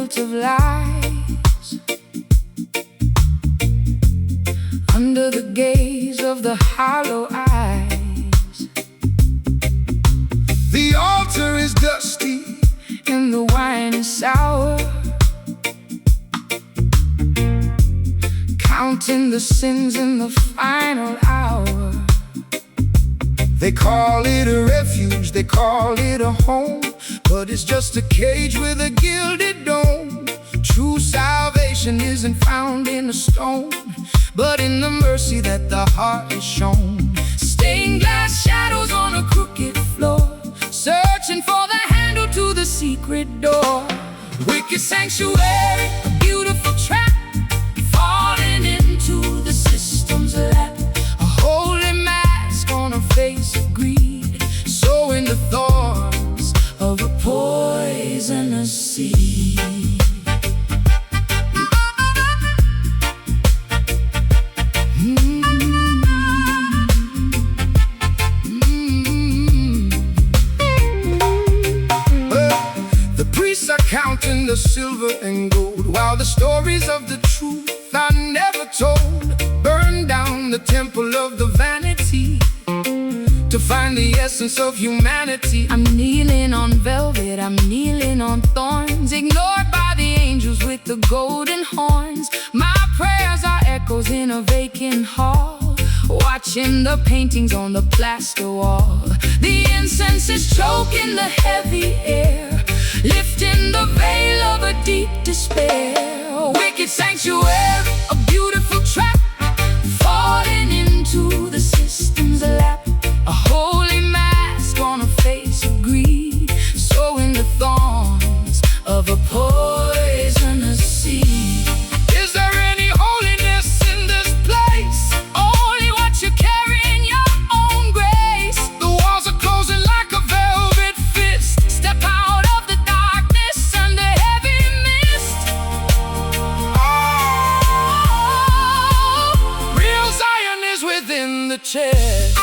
built of lies, under the gaze of the hollow eyes. The altar is dusty and the wine is sour, counting the sins in the final hour. They call it a refuge, they call it a home, but it's just a cage with a gilded dome. True salvation isn't found in a stone, but in the mercy that the heart has shown. Stained glass shadows on a crooked floor, searching for the handle to the secret door. Wicked sanctuary, a beautiful trap, falling into the system's lap. A holy mask on a face of greed, sowing the thorns of a poisonous seed. The priests are counting the silver and gold, while the stories of the truth are never told. Burn down the temple of the vanity to find the essence of humanity. I'm kneeling on velvet, I'm kneeling on thorns, ignored by the angels with the golden horns. My prayers are echoes in a vacant hall, watching the paintings on the plaster wall. The incense is choking the heavy air, lifting the veil of a deep despair. A wicked sanctuary, a beautiful trap, falling into the system's lap. A holy mask on a face of greed, sowing the thorns of a poisonous seed. Is there any holiness in this place? Only what you carry in your own grace. The walls are closing like a velvet fist. Step out of the darkness and the heavy mist. Oh, real Zion is within the chest.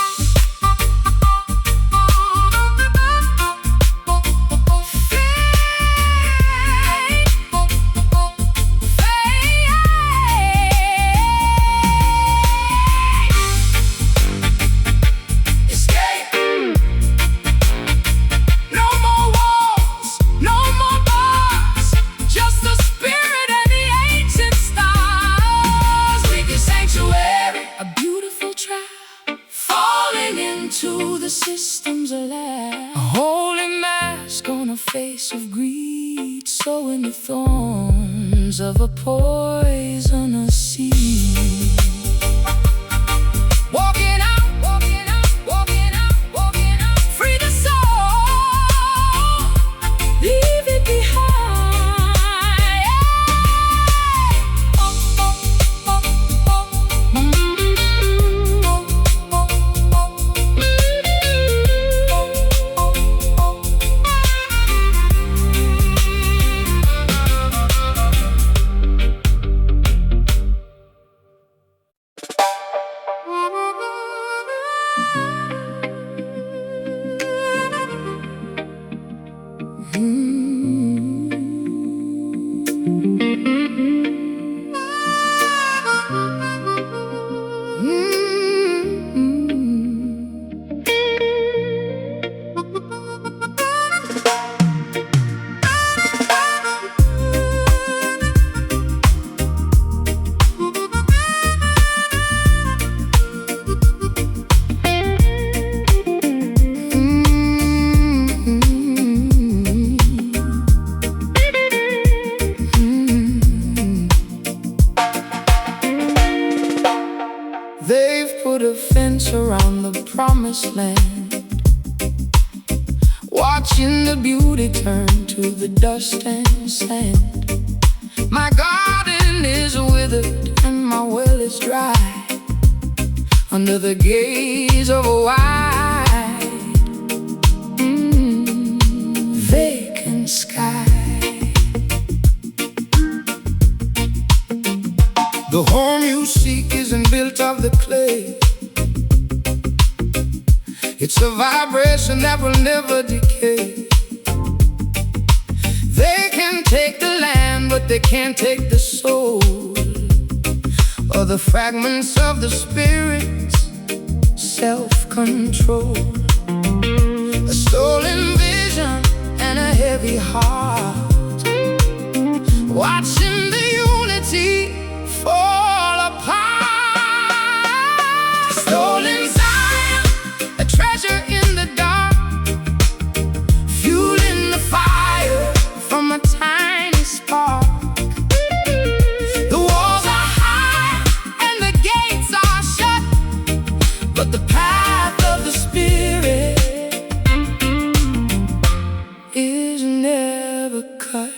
To the system's lap, a holy mask on a face of greed, sowing the thorns of a poisonous seed. Walking out, walking out, walking out, walking out. Free the soul, leave it behind. They've put a fence around the promised land, watching the beauty turn to the dust and sand. My garden is withered and my well is dry, under the gaze of a wide, vacant sky. The home you seek isn't built of the clay. It's a vibration that will never decay. They can take the land yet they can't take the soul, or the fragments of the spirit's self-control. A stolen vision and a heavy heart, watching the unity fall apart. Stolen Zion, a treasure in the dark, fueling the fire from a tiny spark. The walls are high and the gates are shut, but the path of the Spirit is never cut.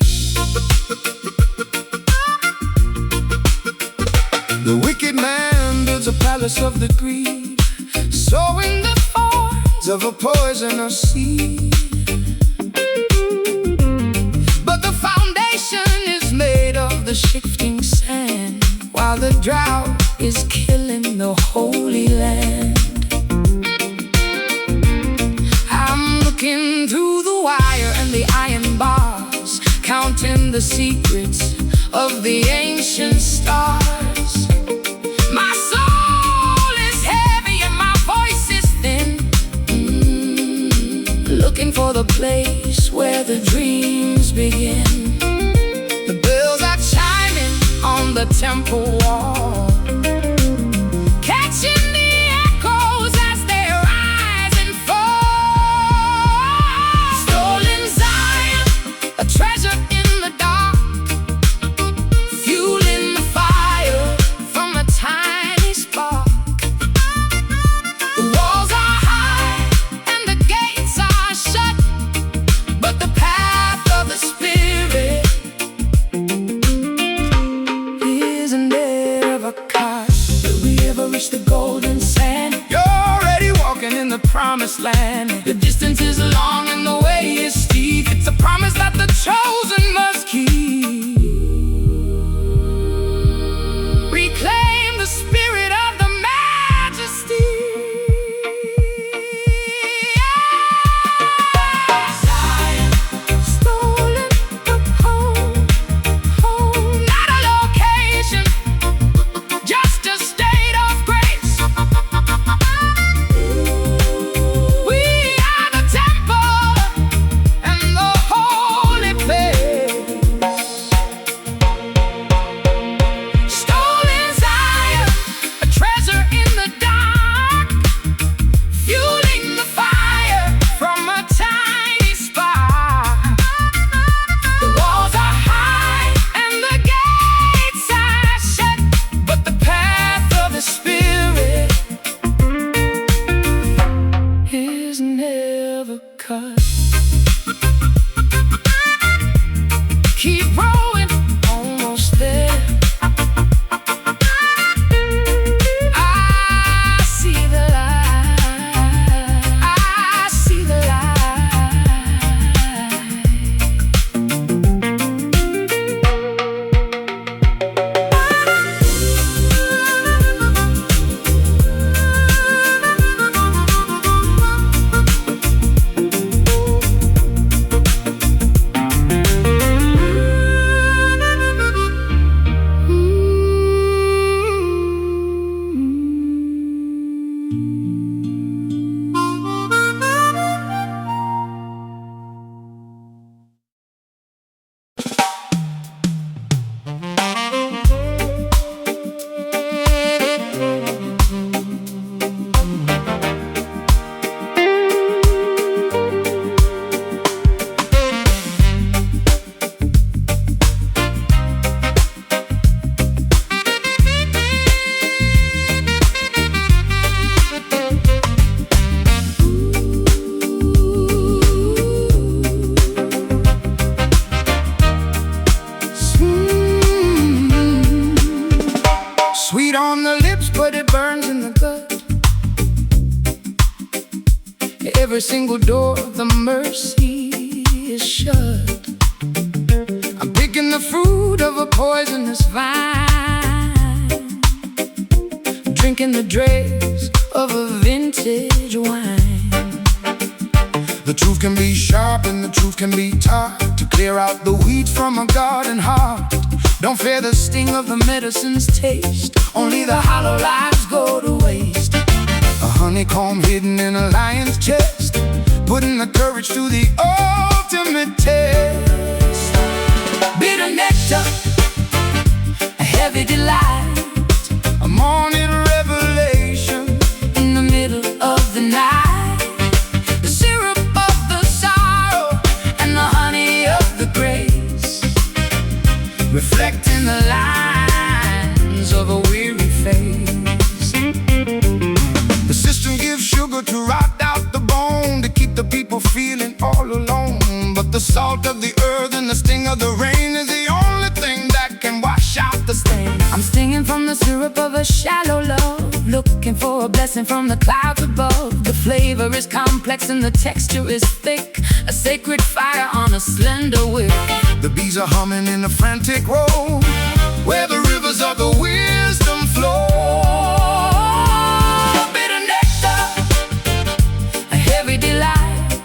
The wicked man builds a palace of the greed, sowing the thorns of a poisonous seed. But the foundation is made of the shifting sand, while the drought is killing the holy land. I'm looking through the wire and the iron bars, counting the secrets of the ancient stars. My soul is heavy and my voice is thin, looking for the place where the dreams begin. The bells are chiming on the temple wall, catching the echoes as they rise and fall. Stolen Zion, a treasure in the dark, fueling the fire from a tiny spark. The walls are high and the gates are shut, but the path of the Spirit is never cut. Will we ever reach the golden sand? You're already walking in the promised land. The distance is long and the way is steep. It's a promise that the chosen must keep. Reclaim the spirit of the majesty. Zion, stolen from home, not a location, just a state of grace. We are the temple and the holy place. Stolen Zion, a treasure in the dark, fueling the fire from a tiny spark. The walls are high and the gates are shut, but the path of the Spirit is never cut. Keep rowing, almost there. I see the light. I see the sweet on the lips, but it burns in the gut. Every single door of the mercy is shut. I'm picking the fruit of a poisonous vine, drinking the dregs of a vintage wine. The truth can be sharp and the truth can be taught. To Clear out the weeds from a garden heart. Don't fear the sting of the medicine's taste. Only the hollow lives go to waste. A honeycomb hidden in a lion's chest, putting the courage to the ultimate test. Bitter nectar, a heavy delight, a morning revelation in the middle of the night. The syrup of the sorrow and the honey of the grace, reflecting the lines of a weary face. The system gives sugar to rot out the bone, to keep the people feeling all alone. But the salt of the earth and the sting of the rain is the only thing that can wash out the stain. I'm stinging from the syrup of a shallow love, looking for a blessing from the clouds above. The flavor is complex and the texture is thick, a sacred fire on a slender wick. The bees are humming in a frantic row, where the rivers of the wisdom flow. Bitter nectar, a heavy delight,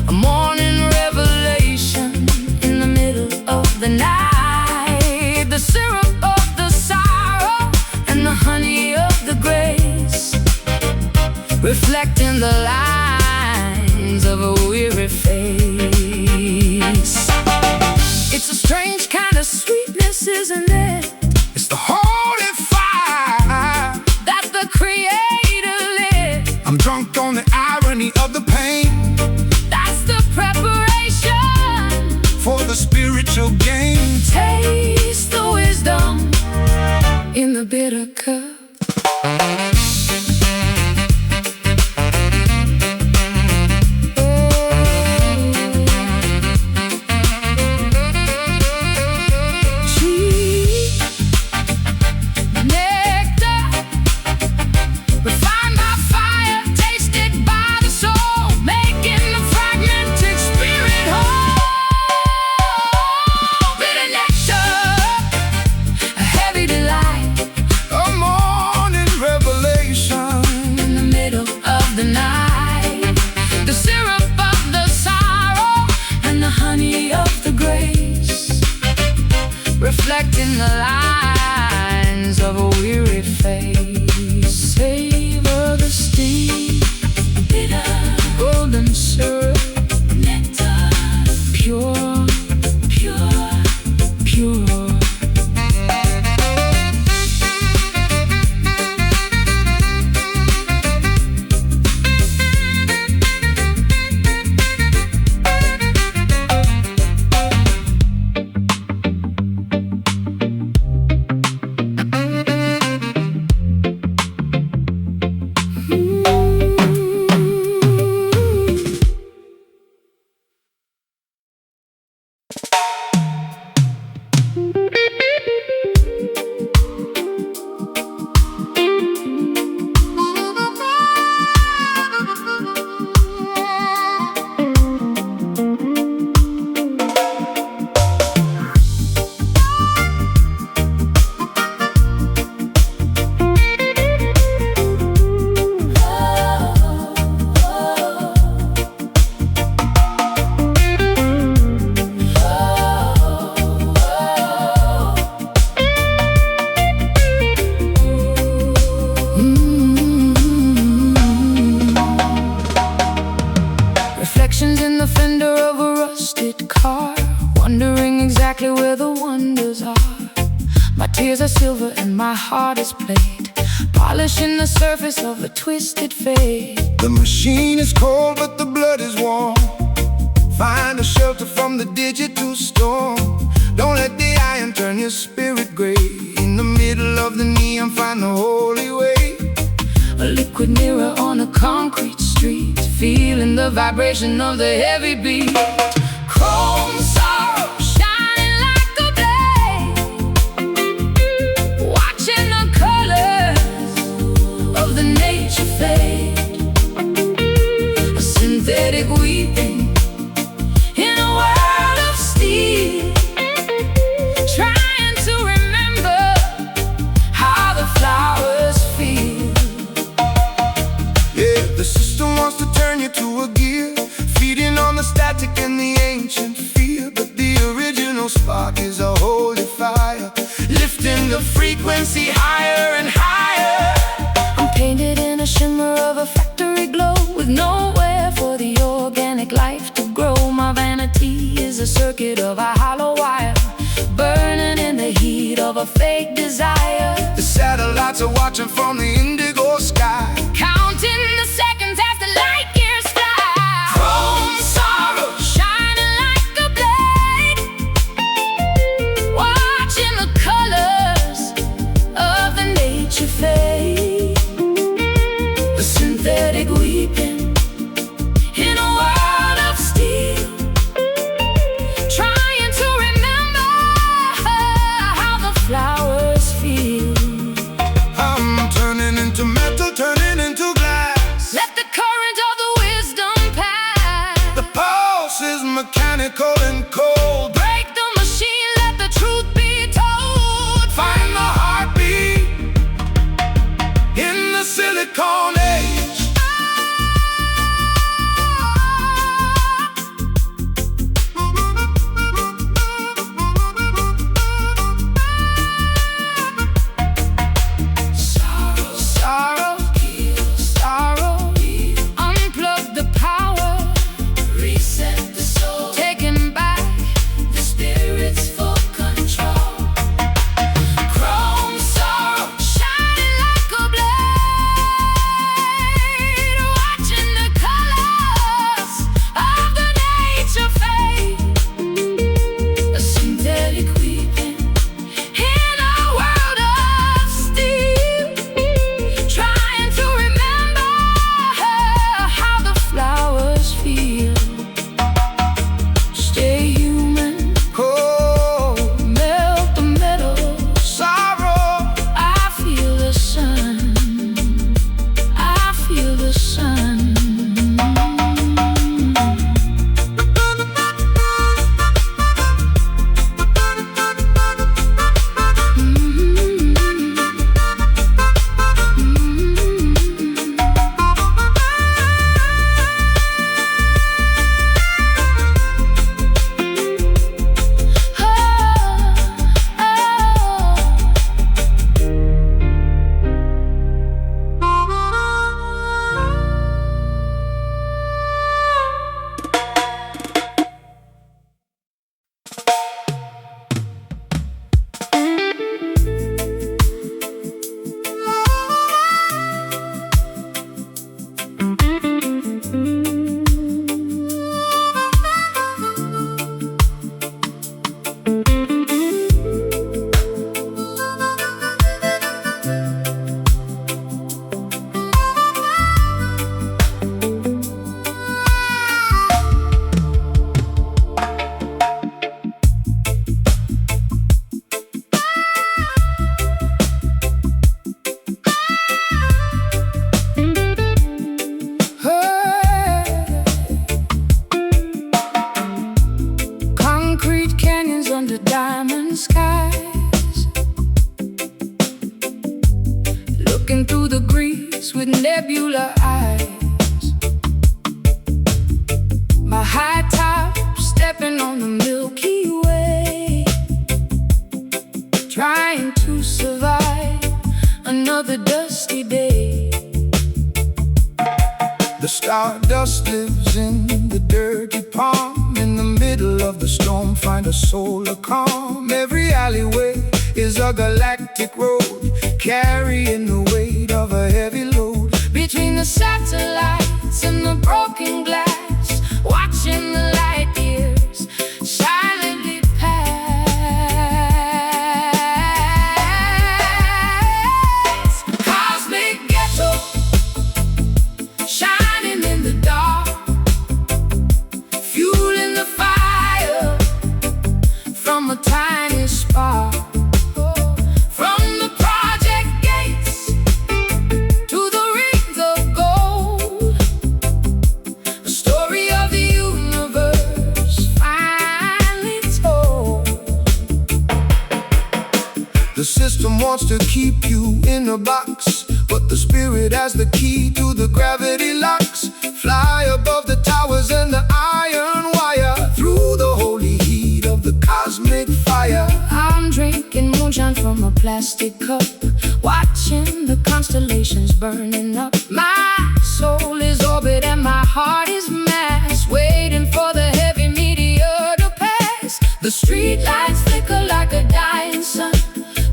a morning revelation in the middle of the night. The syrup of the sorrow and the honey of the grace, reflecting the lines of a weary face. It's a strange kind of sweetness, isn't it? It's the holy fire that the Creator lit. I'm drunk on the irony of the pain. That's the preparation for the spiritual game. Taste the wisdom in the bitter cup. Reflecting the lines of a weary face. Savor the sting, bitter, golden syrup, nectar, pure, pure, pure. Reflections in the fender of a rusted car, wondering exactly where the wonders are. My tears are silver and my heart is plate, polishing the surface of a twisted fate. The machine is cold but the blood is warm. Find a shelter from the digital storm. Don't let the iron turn your spirit gray. In the middle of the neon find the holy way. A liquid mirror on a concrete street, feeling the vibration of the heavy beat. Chrome sorrow shining like a blade, watching the colors of the nature fade. A synthetic weeping in a world of steel, trying to remember how the flowers feel. Yeah, the system wants to turn you to a gear, feeding on the static and the ancient fear. the frequency higher and higher. I'm painted in a shimmer of a factory glow, with nowhere for the organic life to grow. My vanity is a circuit of a hollow wire, burning in the heat of a fake desire. The satellites are watching from the indigo sky, counting the seconds as the light years fly. Chrome sorrow shining like a blade, watching the colors of the nature fade. The synthetic weeping in a world of steel, trying to remember how the flowers feel. I'm turning into metal, turning into glass. Let the current of the wisdom pass. The pulse is mechanical and cold. Break the machine, let the truth be told. Find the heartbeat in the silicon age. Sorrow, sorrow, unplug the power, reset the soul, taking back the spirit's full control. Chrome sorrow, shining like a blade, watching the colors of the nature fade. A synthetic weeping in a world of steel, trying to remember how the flowers feel. Stay human, Oh, melt the metal. sorrow. I feel the sun, I feel the sun. Concrete canyons under diamond skies, looking through the grease with nebula eyes. My high top stepping on the Milky Way, trying to survive another dusty day. The stardust lives in the dirty palm. In the middle of the storm, find a solar calm. Every alleyway is a galactic road, carrying the weight of a heavy load. Between the satellites and the broken glass, watching the light years silently pass. Cosmic ghetto, shining in the dark, fueling the fire from a tiny spark. From the project gates to the rings of gold, a story of the universe finally told. The system wants to keep you in a box, but the spirit has the key to the gravity locks. Fly above the towers and the iron wire, through the holy heat of the cosmic fire. I'm drinking moonshine from a plastic cup, watching the constellations burning up. My soul is orbit and my heart is mass, waiting for the heavy meteor to pass. The street lights flicker like a dying sun.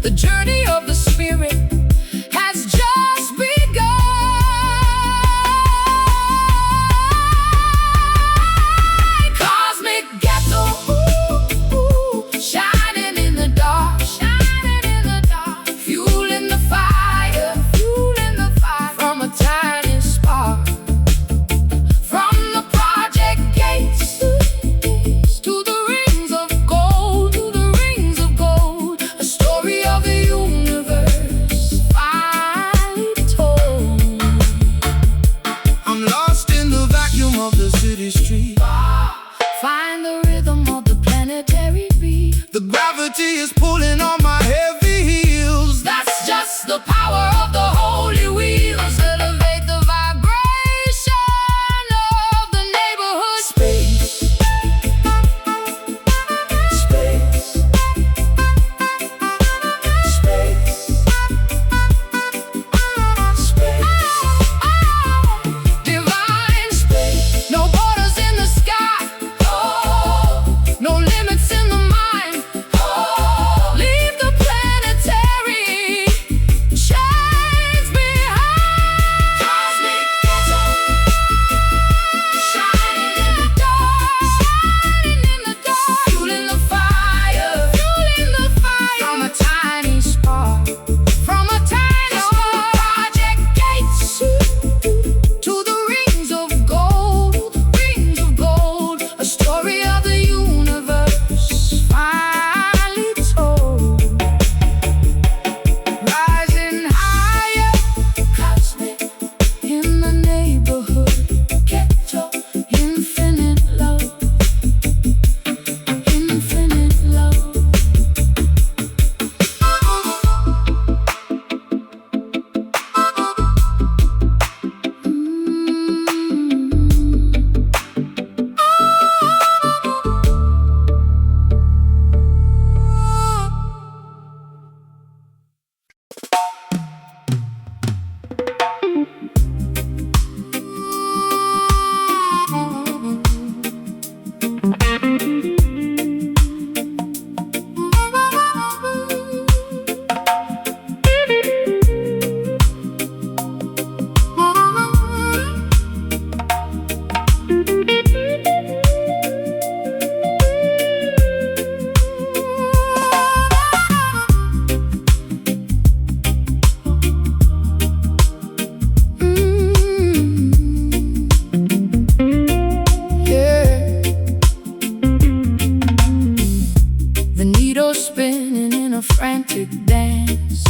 The journey of the spirit has just begun. Cosmic ghetto, ooh, ooh, shining in the dark, fueling the fire, from a tiny spark. From the project gates to the rings of gold, a story of the universe finally told. I'm lost in the vacuum of the city street. Find the rhythm of the planetary beat. The gravity is pulling on my heavy heels. That's just the power of the holy wheels. Elevate the vibration of the neighborhood. Space, space, space, space. Divine space. No borders in the sky. Oh, no limits in the mind. Oh, leave the planetary chains behind. Cosmic ghetto, shining in the dark, fueling the fire, from a tiny spark, project gates to the rings of gold, a story of the universe finally told. Rising higher, cosmic, in the neighborhood ghetto, infinite love, infinite love. The needle spinning in a frantic dance,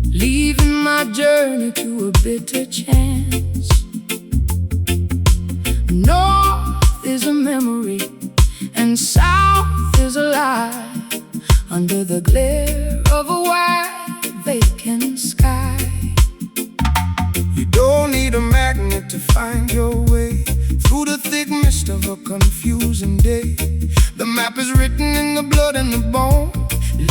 leaving my journey to a bitter chance. North is a memory and south is a lie, under the glare of a wide vacant sky. You don't need a magnet to find your way through the thick mist of a confusing day. The map is written in the blood and the bone,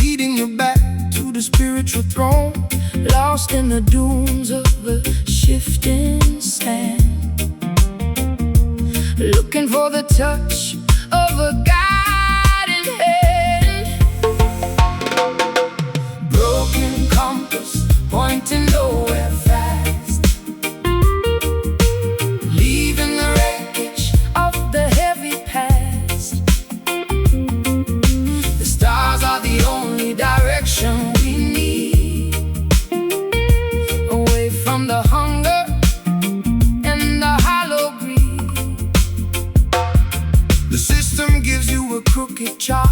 leading you back to the spiritual throne. Lost in the dunes of the shifting sand, looking for the touch of a guiding hand. Broken compass pointing nowhere fast, leaving the wreckage of the heavy past. The stars are the only direction we need, away from the hunger and the hollow greed. The system gives you a crooked chart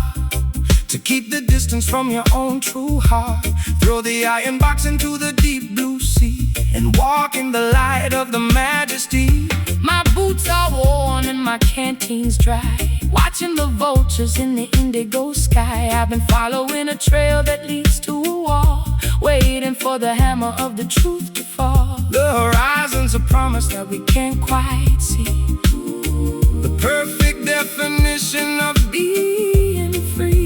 to keep the distance from your own true heart. Throw the iron box into the deep blue sea and walk in the light of the majesty. My boots are worn and my canteen's dry, watching the vultures in the indigo sky. I've been following a trail that leads to a wall, waiting for the hammer of the truth to fall. The horizon's a promise that we can't quite see, the perfect definition of being free.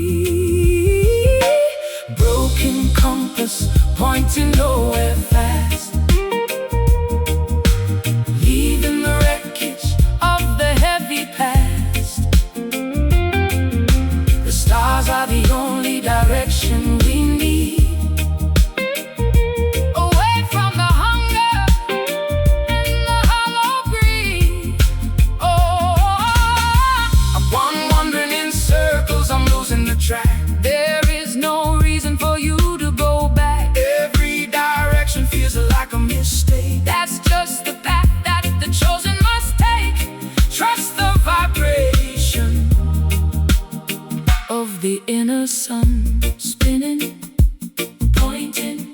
the track. There is no reason for you to go back. Every direction feels like a mistake. That's just the path that the chosen must take. Trust the vibration of the inner sun, spinning, pointing.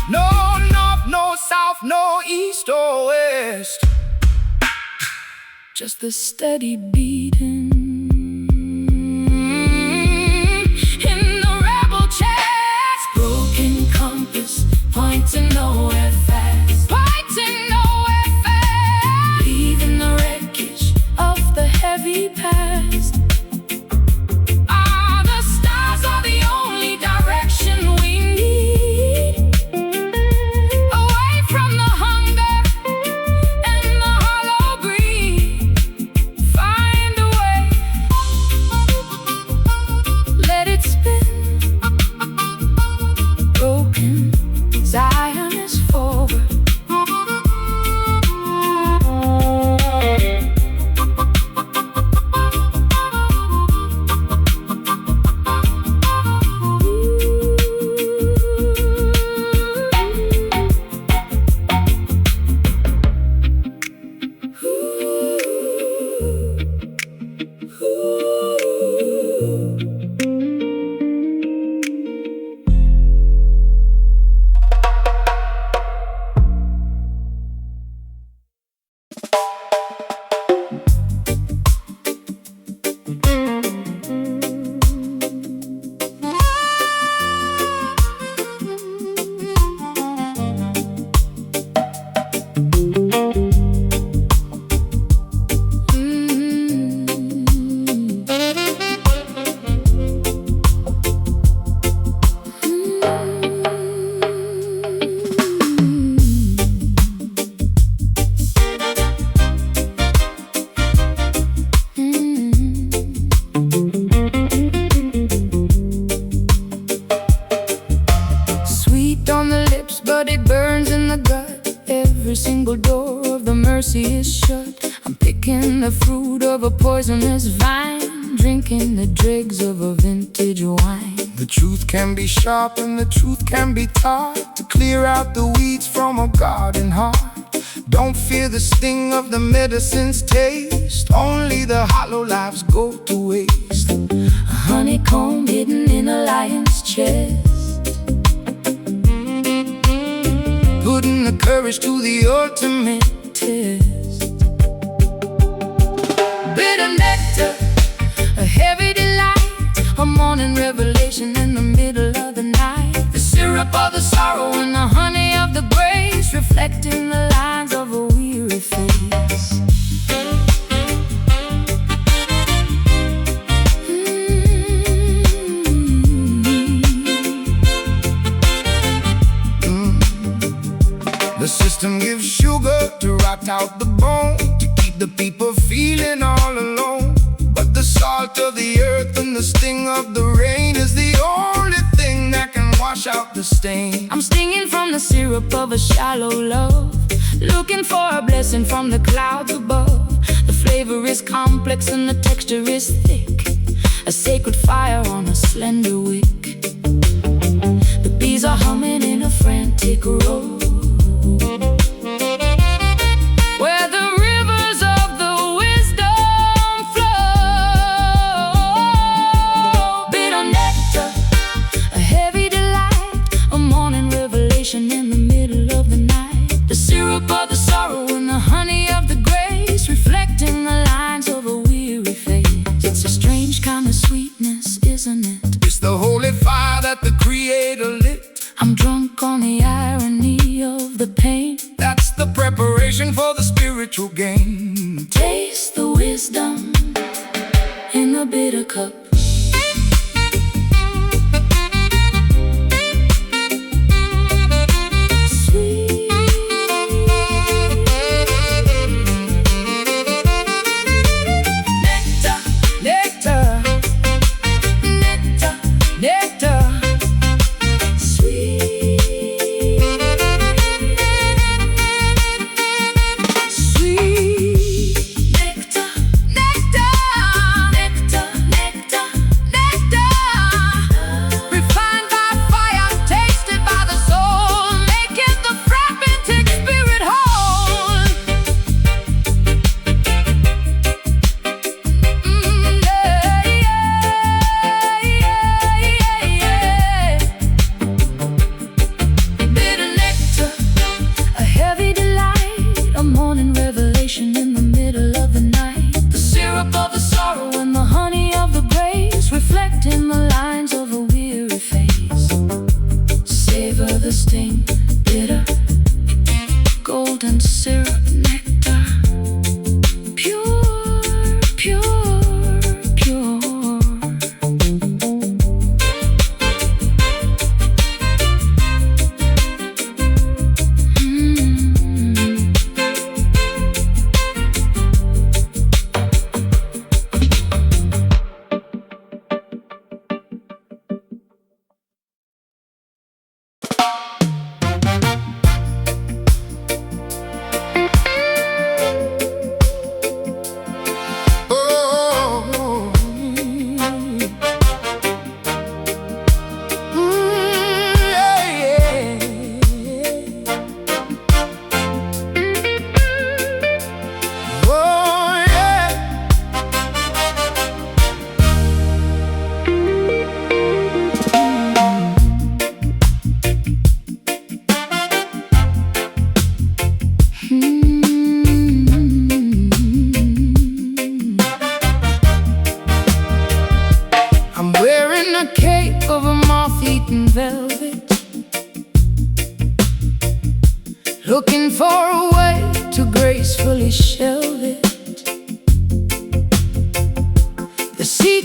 No north, no south, no east or west. Just the steady beating in the rebel chest. Broken compass, pointing nowhere fast. Pointing nowhere fast. Leaving the wreckage of the heavy past. Ah, the stars are the only direction we need. Away from the hunger and the hollow greed. Find a way, let it spin. Broken Zion is forward. But it burns in the gut. Every single door of the mercy is shut. I'm picking the fruit of a poisonous vine, drinking the dregs of a vintage wine. The truth can be sharp and the truth can be taught, to clear out the weeds from a garden heart. Don't fear the sting of the medicine's taste, only the hollow lives go to waste. A honeycomb hidden in a lion's chest, putting the courage to the ultimate test. Bitter nectar, a heavy delight, a morning revelation in the middle of the night. The syrup of the sorrow and the honey of the grace, reflecting the lines of a weary face. The system gives sugar to rot out the bone, to keep the people feeling all alone. But the salt of the earth and the sting of the rain is the only thing that can wash out the stain. I'm stinging from the syrup of a shallow love, looking for a blessing from the clouds above. The flavor is complex and the texture is thick, a sacred fire on a slender wick. The bees are humming in a frantic row, where the rivers of the wisdom flow. Bitter nectar, a heavy delight, a morning revelation in the middle of the night. The syrup of the sorrow and the honey of the grace, reflecting the lines of a weary face. It's a strange kind of sweetness, isn't it? It's the holy fire that the Creator lit. I'm drunk on the irony of the pain. That's the preparation for the spiritual gain. Taste the wisdom in the bitter cup. Sweet nectar, nectar, nectar, nectar.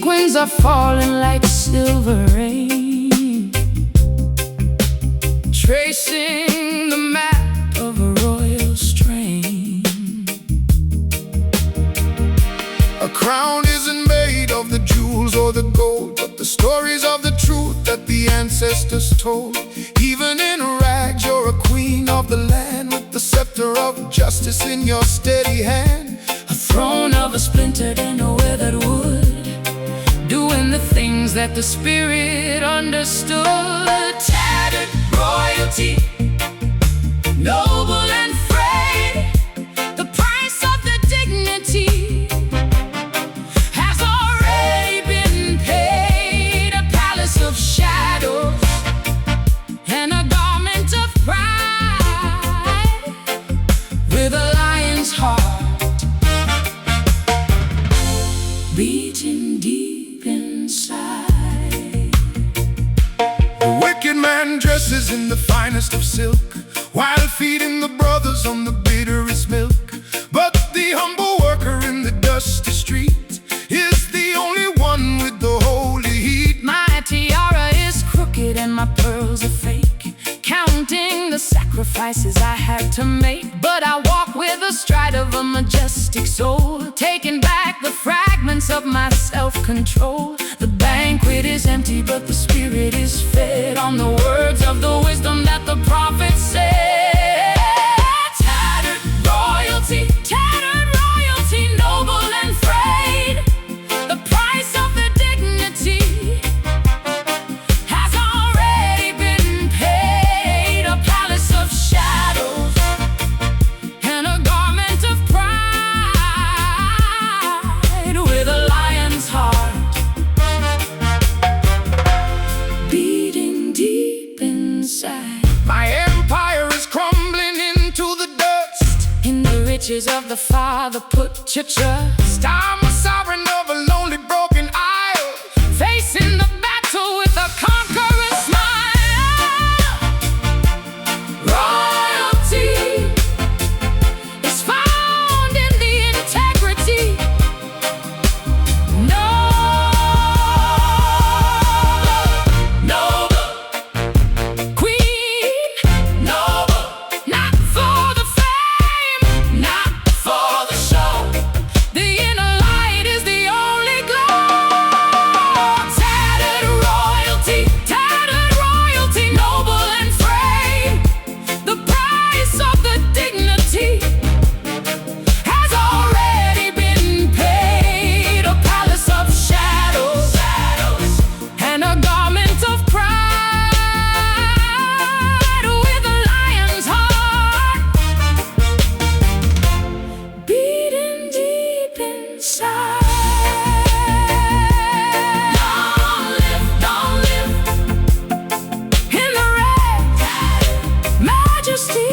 sequins are falling like silver rain, tracing the map of a royal strain. A crown isn't made of the jewels or the gold, but the stories of the truth that the ancestors told. Even in rags, you're a queen of the land, with the scepter of justice in your steady hand. A throne of a splintered and a weathered wood, doing the things that the spirit understood. Tattered royalty, noble and frayed, the price of the dignity has already been paid. A palace of shadows and a garment of pride, with a lion's heart beating deep inside. The wicked man dresses in the finest of silk, while feeding the brothers on the bitterest milk. But the humble worker in the dusty street is the only one with the holy heat. My tiara is crooked and my pearls are fake, counting the sacrifices I had to make. But I walk with the stride of a majestic soul, taking back the fragments of my self-control. The banquet is empty, but the spirit is fed on the words of the wisdom that the prophet said. Tattered royalty, noble and frayed, the price of the dignity has already been paid. A palace of shadows and a garment of pride, with a lion's heart beating deep inside. My empire is crumbling into the dust. In the riches of the Father put your trust. I'm a sovereign of a lonely, broken isle, Facing the battle with a conqueror's smile. Royalty is found in the integrity. Noble queen, noble, not for the fame, not for the show. The inner light is the only glow. Tattered royalty, noble and frayed, the price of the dignity has already been paid. A palace of shadows and a garment of pride, with a lion's heart beating deep inside. Don't live in the red. Majesty.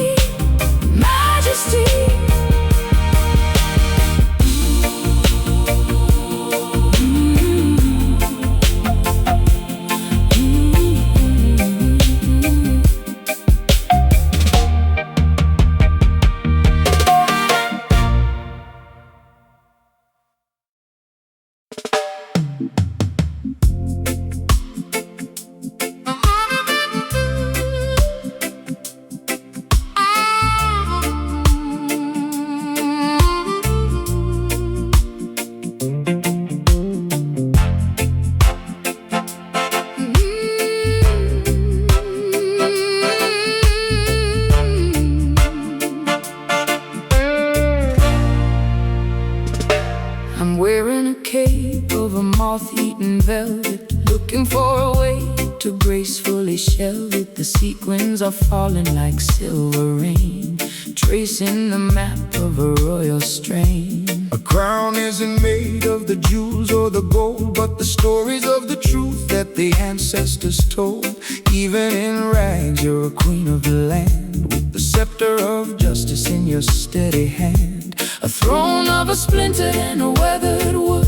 I'm wearing a cape of a moth-eaten velvet, looking for a way to gracefully shelve it. The sequins are falling like silver rain, tracing the map of a royal strain. A crown isn't made of the jewels or the gold, but the stories of the truth that the ancestors told. Even in rags, you're a queen of the land, with the scepter of justice in your steady hand. A throne of a splintered and a weathered wood,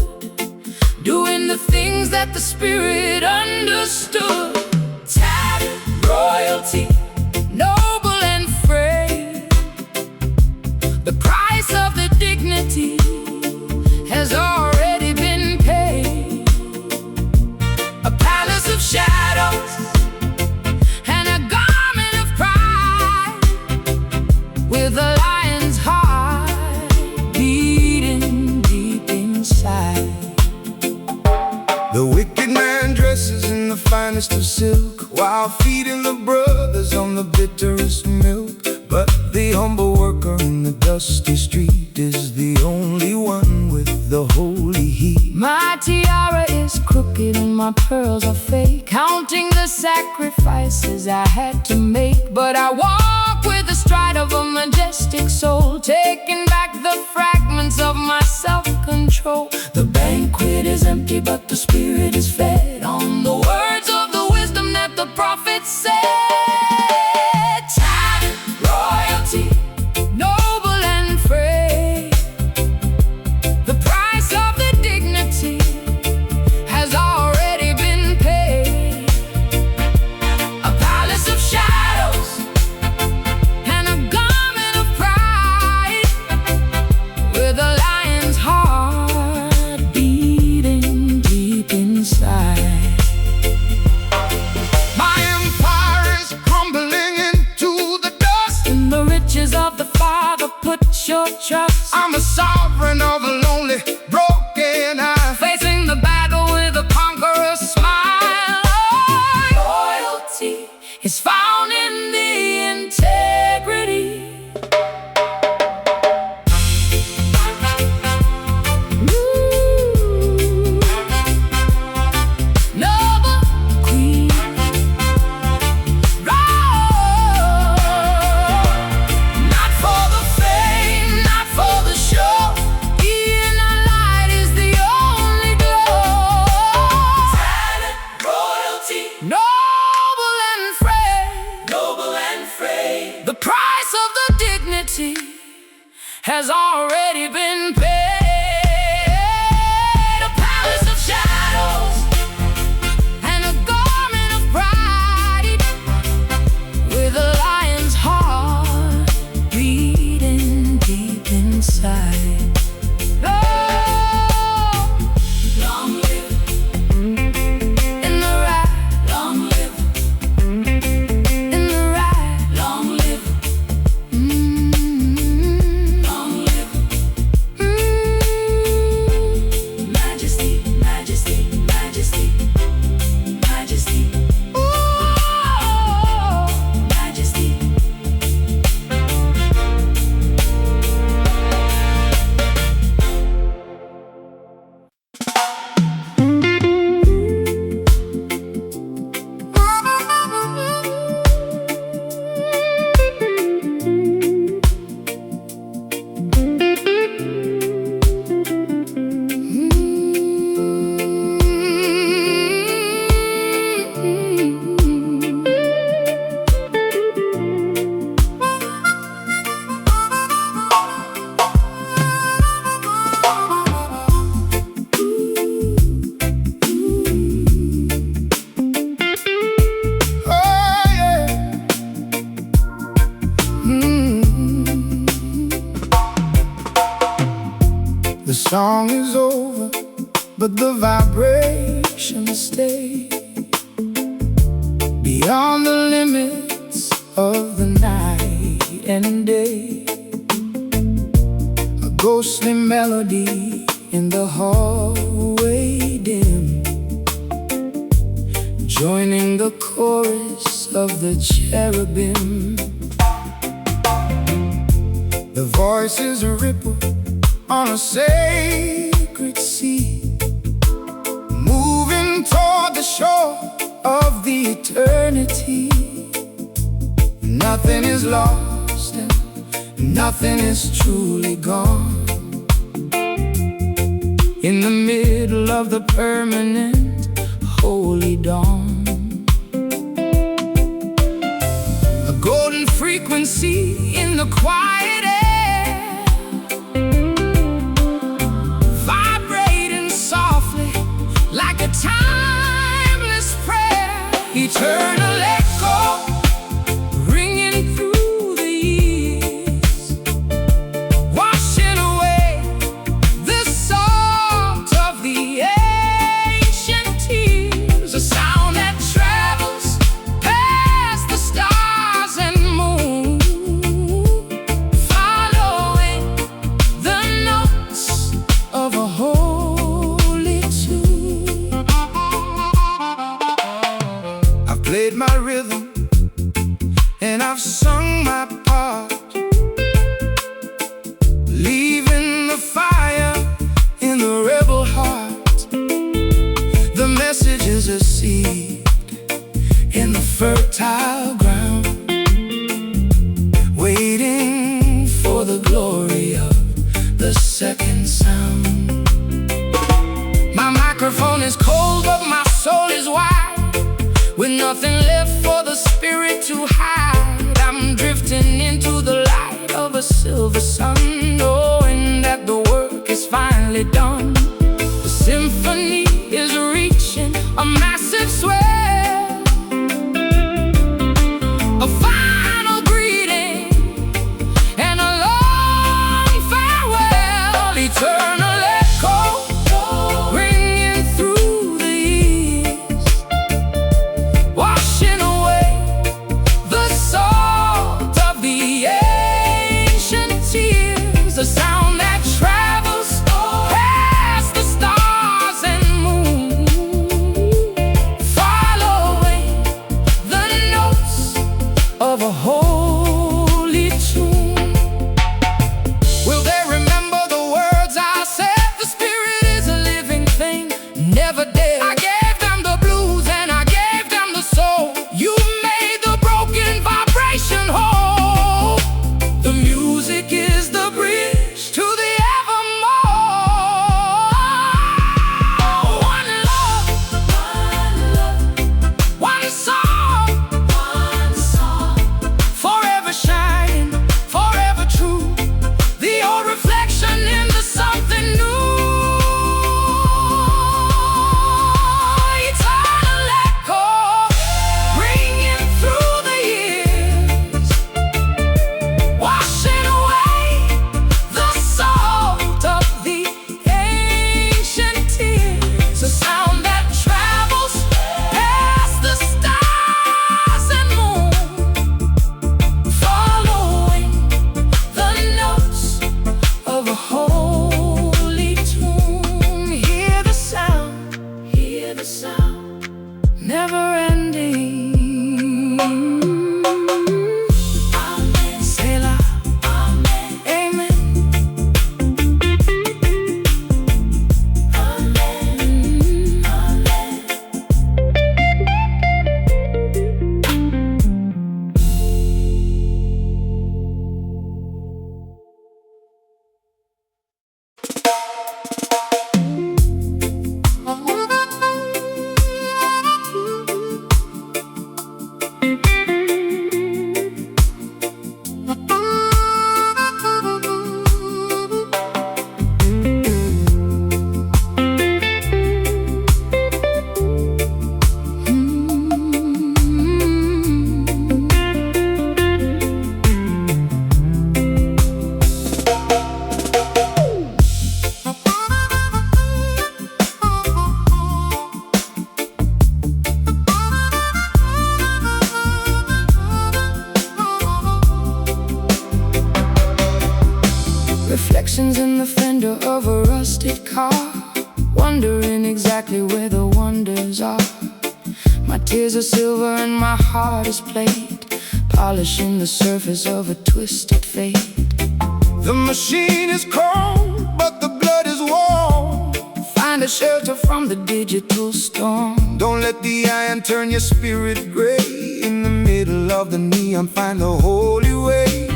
doing the things that the spirit understood. Tattered royalty, noble and frayed, the price of the dignity has already been paid. finest of silk, while feeding the brothers on the bitterest milk. But the humble worker in the dusty street is the only one with the holy heat. My tiara is crooked and my pearls are fake, counting the sacrifices I had to make. But I walk with the stride of a majestic soul, taking back the fragments of my self-control. The banquet is empty, but the spirit is fed on the words of the wisdom that the prophet said. Talent, royalty, noble and free. The price of the dignity has already been paid. A palace of shadows and a garment of pride, with a lion's heart beating deep inside. My empire is crumbling into the dust. In the riches of the Father put your trust. I'm a sovereign of a lonely, broken eye, Facing the battle with a conqueror's smile. Loyalty is found in the integrity. Noble queen, not for the fame, not for the show. In our light is the only glow. Talent, royalty, noble and free. Noble and free. The price of the dignity has already been paid. A palace of shadows and a garment of pride, with a lion's heart beating deep inside. Oh, long live in the right, long live in the right, long live, long live, majesty, majesty, majesty, majesty, ooh, majesty. oh yeah. The song is over, but the vibrations stay beyond the limits of the night and day. A ghostly melody in the hallway dim, joining the chorus of the cherubim. The voices ripple on a sacred sea, moving toward the shore of the eternity. Nothing is lost and nothing is truly gone. In the middle of the permanent holy dawn, a golden frequency in the quiet air, vibrating softly like a timeless prayer. Eternal echo ringing through the years, washing away the salt of the ancient tears. A sound that travels past the stars and moon, following the notes of a holy tune. age is a seed in the fertile ground, waiting for the glory of the second sound. My microphone is cold, but my soul is wide, with nothing left for the spirit to hide. I'm drifting into the light of a silver sun, knowing that the work is finally done. The symphony is reaching a massive swell, a final greeting and a long farewell. Eternal echo ringing through the years, washing away the salt of the ancient tears. A sound that travels past the stars and moon, following the notes of a holy tune. Will they remember the words I said? The spirit is a living thing, never dead. I gave them the blues and I gave them the soul. You made the broken vibration whole. The music is the bridge to the evermore. One love, one song, forever shining, forever true. The old reflection into something new. Eternal echo ringing through the years, washing away the salt of the ancient tears. A sound that travels past the stars and moon, following the notes of a holy tune. Hear the sound, never ending. Amen. Selah. Amen. Amen. Amen. Amen. Reflections in the fender of a rusted car, wondering exactly where the wonders are. My tears are silver and my heart is plate, polishing the surface of a twisted fate. The machine is cold, but the blood is warm. Find a shelter from the digital storm. Don't let the iron turn your spirit gray. In the middle of the neon, find the holy way.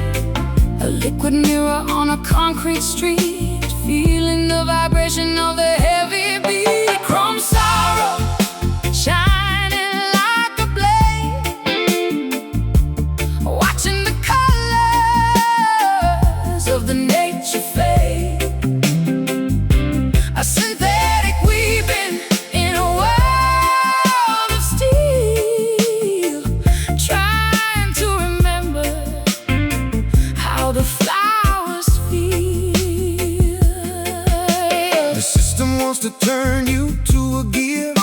A liquid mirror on a concrete street, feeling the vibration of the heavy beat. Chrome sorrow, shining like a blade, watching the colors of the nature fade. A synthetic weaving in a world of steel, trying to remember how the flowers feel. The system wants to turn you to a gear,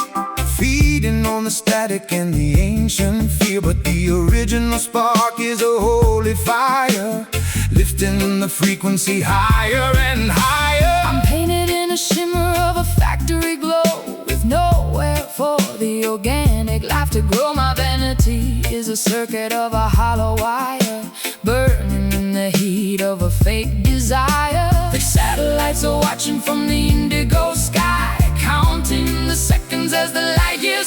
feeding on the static and the ancient fear. But the original spark is a holy fire, lifting the frequency higher and higher. I'm painted in a shimmer of a factory glow, with nowhere for the organic life to grow. My vanity is a circuit of a hollow wire, burning in the heat of a fake desire. The satellites are watching from the indigo sky, counting the seconds as the light years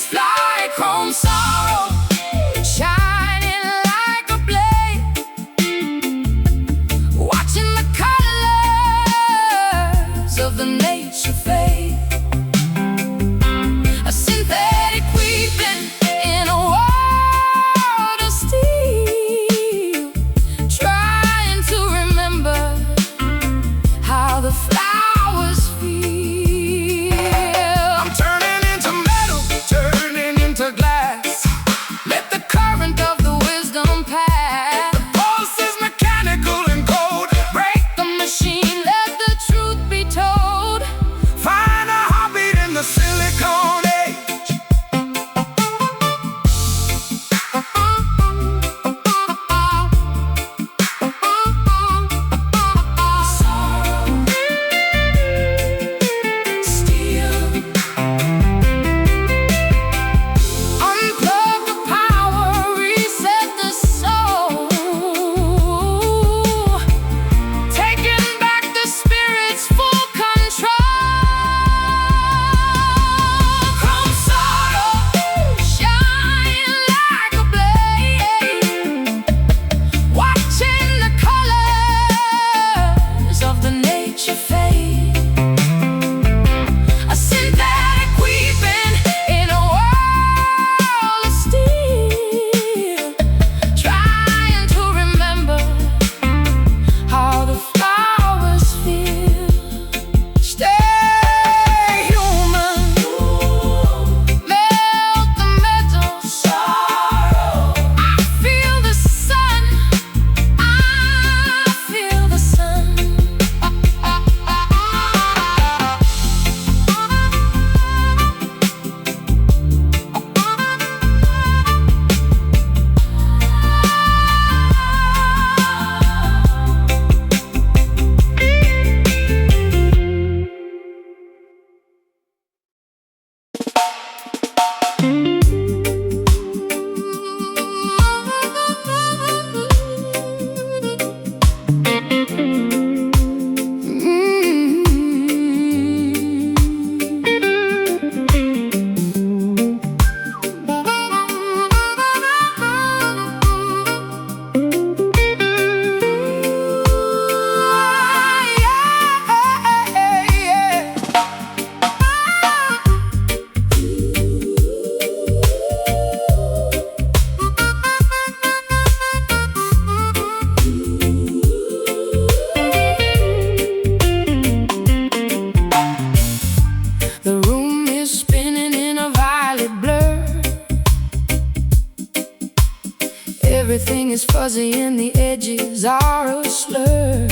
fuzzy and the edges are a slur.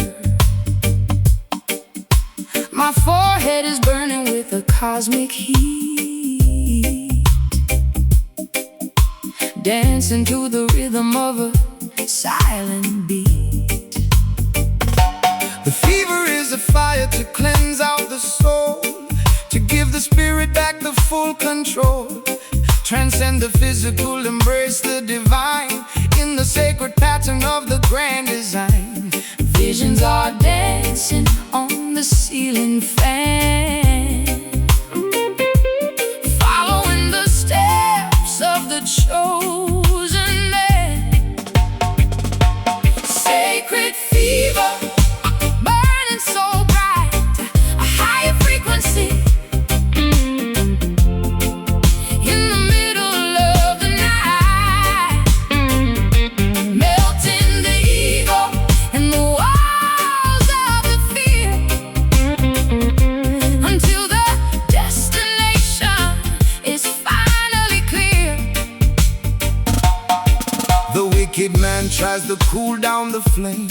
My forehead is burning with a cosmic heat, dancing to the rhythm of a silent beat. The fever is a fire to cleanse out the soul, to give the spirit back the full control. Transcend the physical, embrace the divine, in the sacred pattern of the grand design. Visions are dancing on the ceiling fan, following the steps of the chosen man. Sacred fever, burning so bright, a higher frequency. In the middle of the night, melting the ego and the walls of the fear, until the destination is finally clear. The wicked man tries to cool down the flame,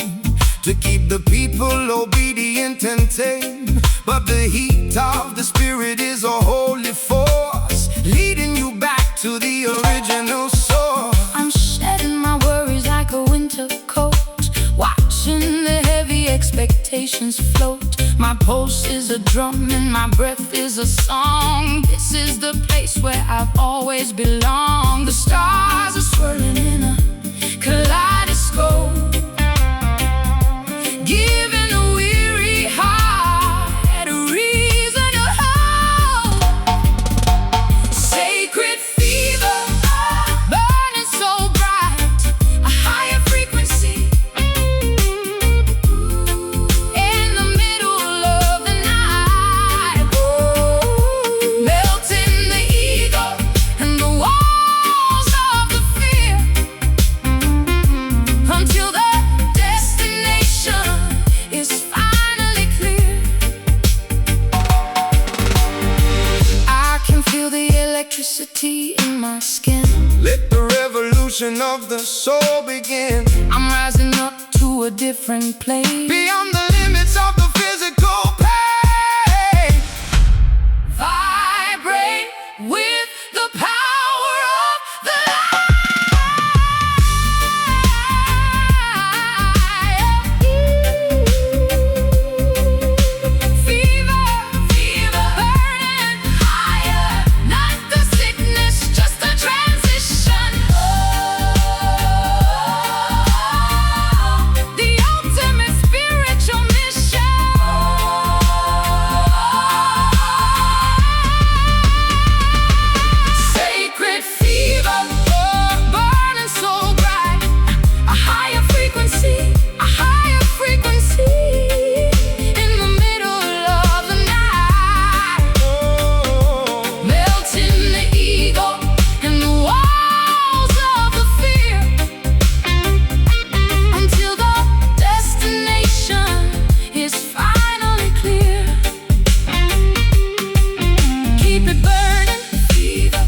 to keep the people obedient and tame. But the heat of the spirit is a holy force, leading you back to the original source. I'm shedding my worries like a winter coat, watching the heavy expectations float. My pulse is a drum and my breath is a song. This is the place where I've always belonged. The stars are swirling in a kaleidoscope, giving a weary heart a reason to hope. Sacred fever, burning so bright, a higher frequency. In the middle of the night, melting the ego and the walls of the fear, until the destination is finally clear. I can feel the electricity in my skin. Let the revolution of the soul begin, I'm rising up to a different place, beyond the limits of the physical pain. vibrate with the power of the light. Fever, fever, burning higher, not the sickness, just the transition. The ultimate spiritual mission. Sacred fever, burning so bright, a higher frequency, a higher frequency. In the middle of the night, melting the ego and the walls of the fear, until the destination is finally clear. Keep it burning, fever,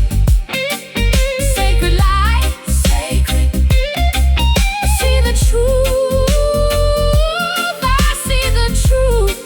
sacred light, sacred. I see the truth, I see the truth.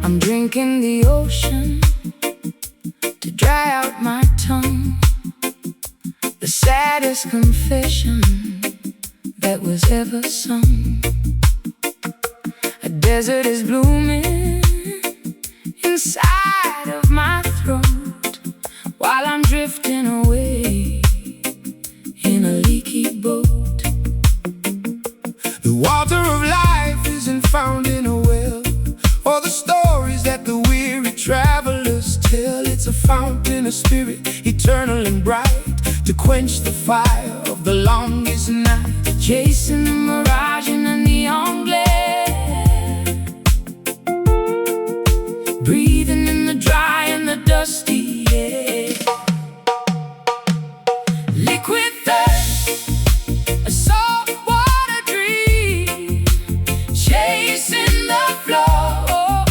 I'm drinking the ocean to dry out my tongue, the saddest confession that was ever sung. desert is blooming inside of my throat, while I'm drifting away in a leaky boat. The water of life isn't found in a well, or the stories that the weary travelers tell. It's a fountain of spirit, eternal and bright, to quench the fire of the longest night. Chasing the mirage in the neon glare, breathing in the dry and the dusty air. Liquid thirst, a salt water dream, chasing the flow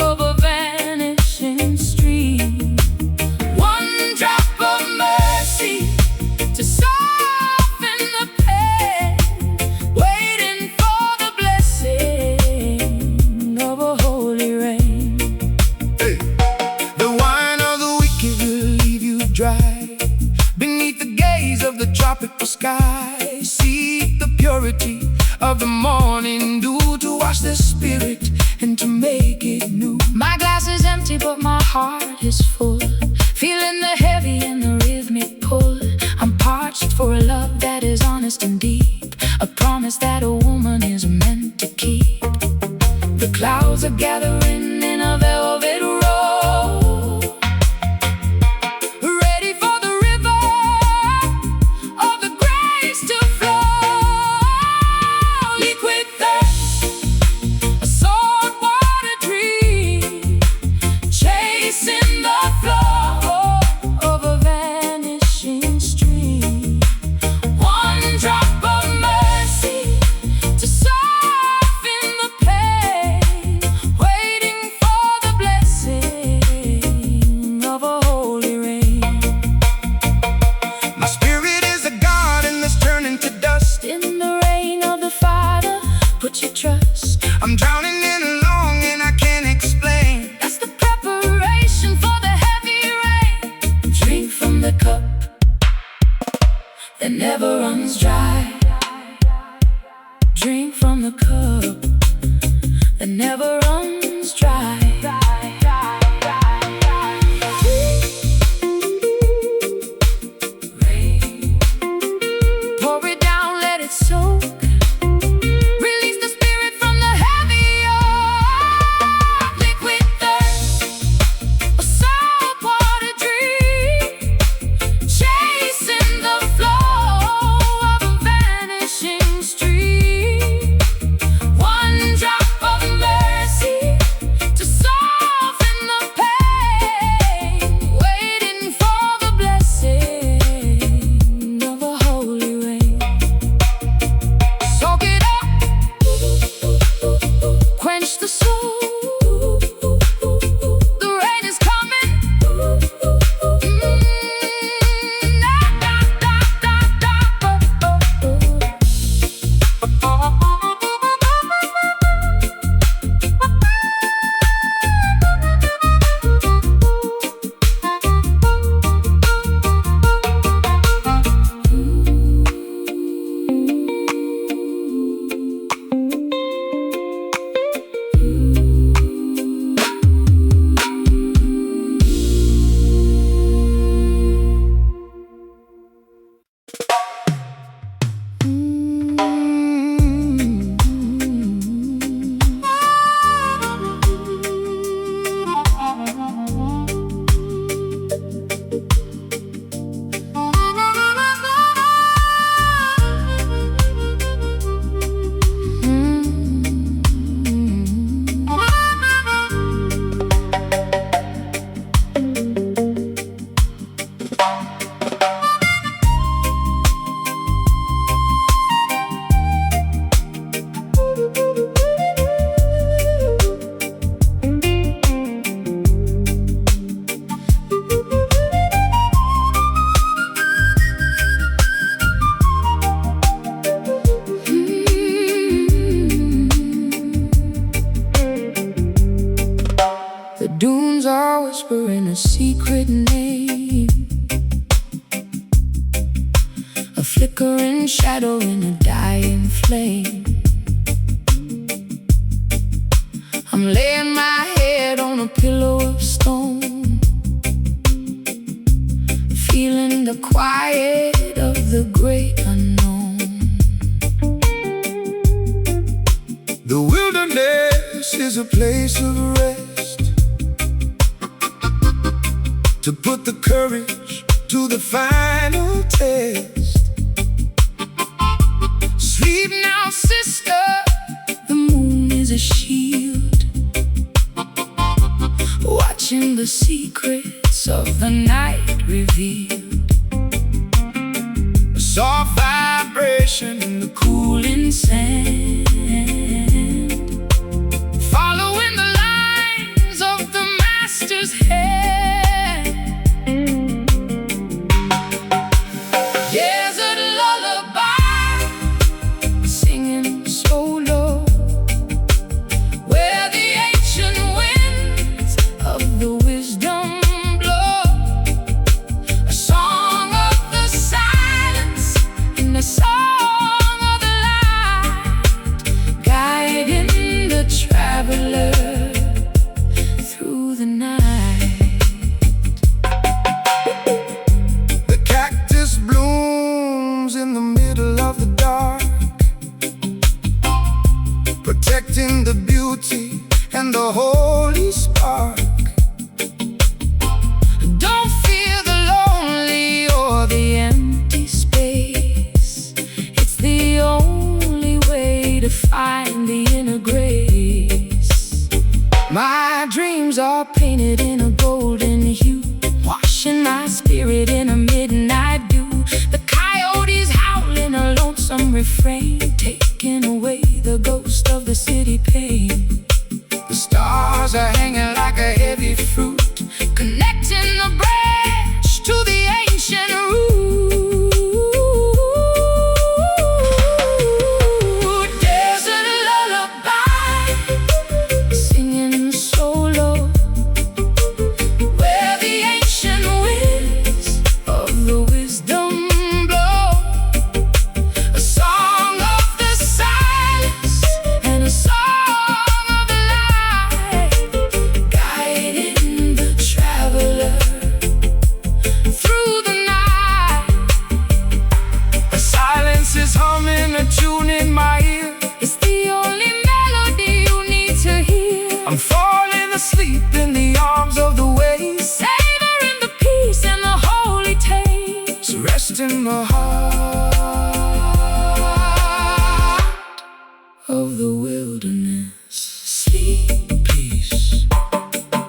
of a vanishing stream. One drop of mercy to soften the pain, waiting for the blessing of a holy rain. Hey. The wine of the wicked will leave you dry beneath the gaze of the tropical sky. Seek the purity of the morning dew to wash the spirit and to make it new. My glass is empty, but my heart is full, feeling the heavy and the rhythmic pull. I'm parched for a love that is honest and deep, a promise that a woman is meant to keep. The clouds are gathering in a velvet row, ready for the river of the grace to flow. Liquid thirst, a salt water dream, chasing the flow of a vanishing stream. One drop of mercy to soften the pain, waiting for the blessing of a holy rain. My spirit is a garden that's turning to dust. In the rain of the Father, put your trust. I'm drowning in a longing I can't explain. That's the preparation for the heavy rain. Drink from the cup that never runs dry. Drink from the cup that never runs dry. Rain. Pour it down, let it soak. Release the spirit from the heavy yoke. Liquid thirst, a salt water dream, chasing the flow of a vanishing stream. One drop of mercy to soften the pain, waiting for the blessing of a holy rain. Soak it up, quench the soul. The rain is coming. Dunes are whispering a secret name, a flickering shadow in a dying flame. I'm laying my head on a pillow of stone, feeling the quiet of the great unknown. The wilderness is a place of rest, to put the courage to the final test. Sleep now, sister, the moon is a shield, watching the secrets of the night revealed. A soft vibration in the Cooling sand, following the lines of the master's hand. Desert lullaby, singing so low, where the ancient winds of the wisdom blow. A song of the silence and a song of the light, guiding the traveler through the night. The cactus blooms in the middle of the dark, protecting the beauty and the holy spark. Don't fear the lonely or the empty space. It's the only way to find the inner grace. My dreams are painted in a golden hue, washing my spirit in a midnight dew. The coyotes howling a lonesome refrain, taking away the ghost of the city pain. The stars are hanging like a heavy fruit, Connecting the branch to the ancient root. Desert lullaby, singing so low, where the ancient winds of the wisdom blow. A song of the silence and a song of the light, guiding the traveler through the night. the silence is humming a tune in my ear. It's the only melody you need to hear. I'm falling asleep in the arms of the waves, Savoring the peace and the holy taste. rest in the heart Of the wilderness, sleep, peace.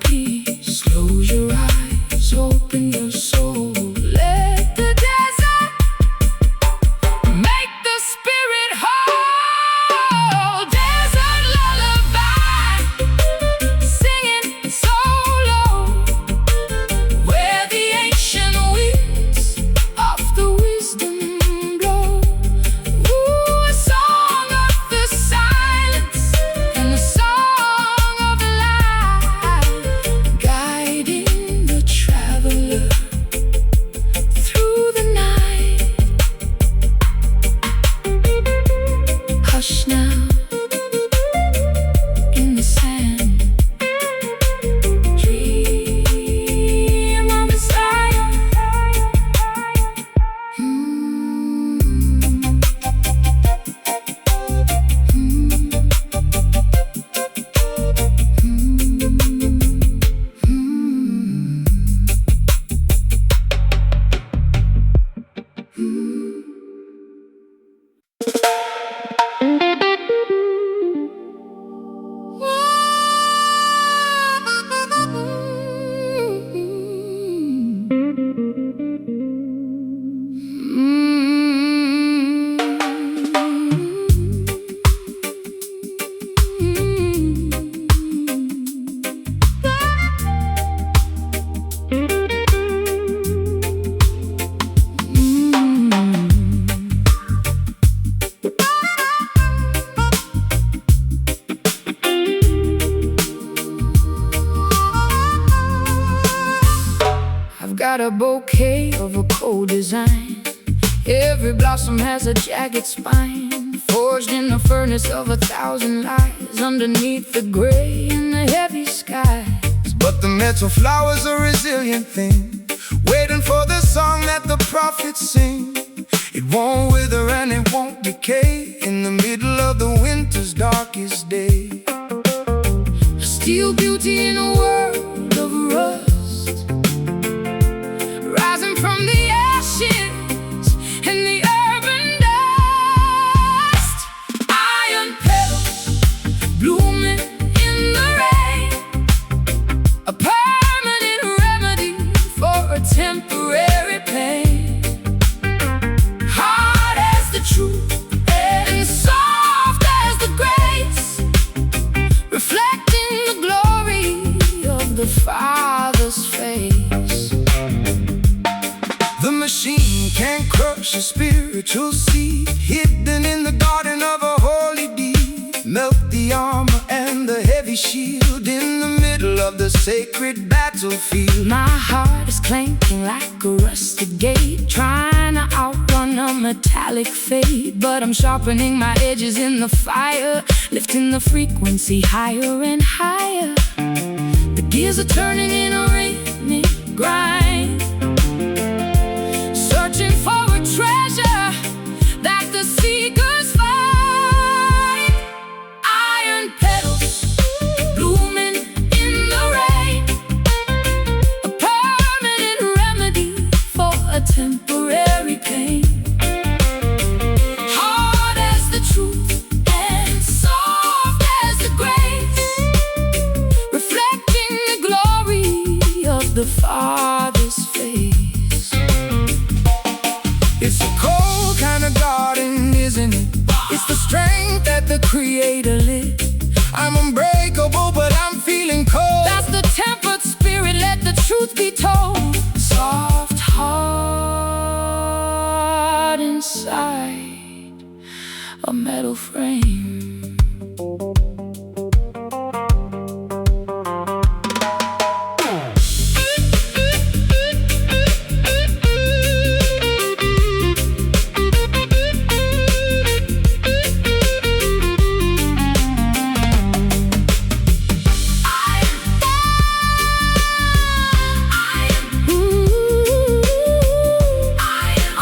peace. Close your eyes, open your soul. Let the desert make the spirit whole. Desert lullaby, singing so low, where the ancient winds of the wisdom blow. Ooh, a song of the silence and a song of the light, guiding the traveler through the night. Hush now in the sand, dream of Messiah. got a bouquet of a cold design. Every blossom has a jagged spine. forged in the furnace of 1,000 lies, underneath the gray and the heavy skies. But the metal flower's a resilient thing, waiting for the song that the prophets sing. It won't wither and it won't decay in the middle of the winter's darkest day. Steel beauty in a world of rust, rising from the ashes and the urban dust. Iron petals blooming in the rain, a permanent remedy for a temporary pain. Hard as the truth and soft as the grace, reflecting the glory of the Father's face. The machine can't crush a spiritual seed hidden in the garden of a holy deed. Melt the armor and the heavy shield in the middle of the sacred battlefield. My heart is clanking like a rusted gate, trying to outrun a metallic fate. But I'm sharpening my edges in the fire, lifting the frequency higher and higher. The gears are turning in a rhythmic grind, searching for a treasure that the seekers find. Iron petals blooming in the rain, a permanent remedy for a temporary pain. Hard as the truth and soft as the grace, reflecting the glory of the Father's face. It's a cold kind of garden, isn't it? It's the strength that the Creator lit. I'm unbreakable, but I'm feeling cold. That's the tempered spirit, let the truth be told. Soft heart inside a metal frame.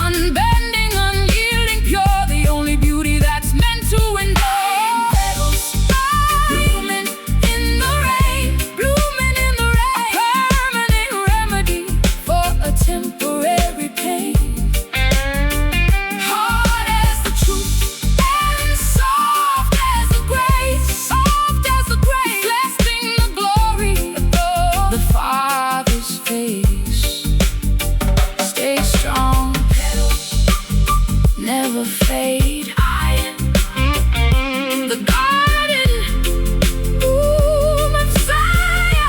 Unbending, unyielding, pure, the only beauty that's meant to endure. Petals blooming in the rain, blooming in the rain, a permanent remedy for a temporary pain. Hard as the truth and soft as the grace, soft as the grace, reflecting the glory of the Father's face. Stay strong, never fade. Iron, the garden, of Zion.